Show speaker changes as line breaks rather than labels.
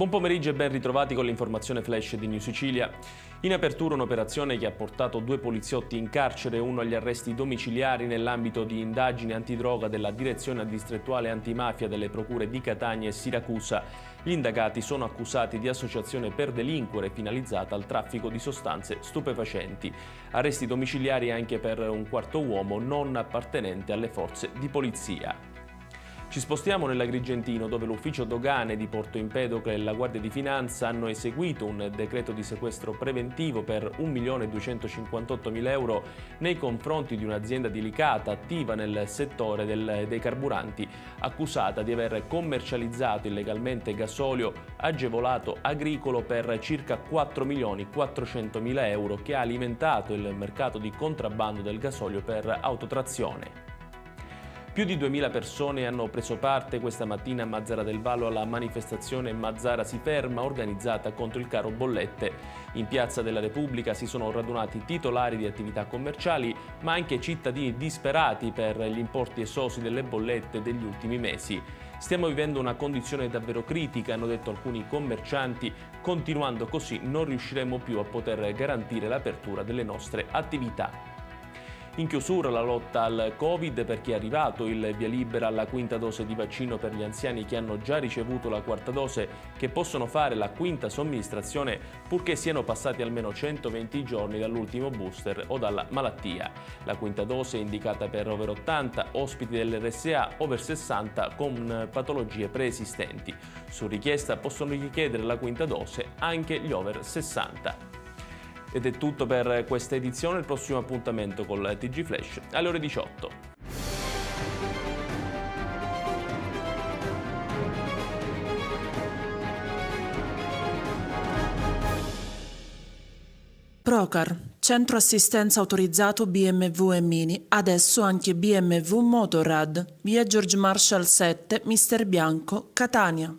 Buon pomeriggio e ben ritrovati con l'informazione flash di New Sicilia. In apertura un'operazione che ha portato 2 poliziotti in carcere e uno agli arresti domiciliari nell'ambito di indagini antidroga della Direzione Distrettuale Antimafia delle Procure di Catania e Siracusa. Gli indagati sono accusati di associazione per delinquere finalizzata al traffico di sostanze stupefacenti. Arresti domiciliari anche per un quarto uomo non appartenente alle forze di polizia. Ci spostiamo nell'Agrigentino, dove l'ufficio dogane di Porto Empedocle e la Guardia di Finanza hanno eseguito un decreto di sequestro preventivo per 1.258.000 euro nei confronti di un'azienda delicata attiva nel settore dei carburanti, accusata di aver commercializzato illegalmente gasolio agevolato agricolo per circa 4.400.000 euro, che ha alimentato il mercato di contrabbando del gasolio per autotrazione. Più di 2.000 persone hanno preso parte questa mattina a Mazara del Vallo alla manifestazione Mazara si ferma, organizzata contro il caro bollette. In Piazza della Repubblica si sono radunati titolari di attività commerciali, ma anche cittadini disperati per gli importi esosi delle bollette degli ultimi mesi. Stiamo vivendo una condizione davvero critica, hanno detto alcuni commercianti. Continuando così non riusciremo più a poter garantire l'apertura delle nostre attività. In chiusura la lotta al Covid, perché è arrivato il via libera alla quinta dose di vaccino per gli anziani che hanno già ricevuto la quarta dose, che possono fare la quinta somministrazione purché siano passati almeno 120 giorni dall'ultimo booster o dalla malattia. La quinta dose è indicata per over 80, ospiti dell'RSA, over 60 con patologie preesistenti. Su richiesta possono richiedere la quinta dose anche gli over 60. Ed è tutto per questa edizione, il prossimo appuntamento con il TG Flash alle ore 18.
Procar, centro assistenza autorizzato BMW e Mini, adesso anche BMW Motorrad, via George Marshall 7, Mister Bianco, Catania.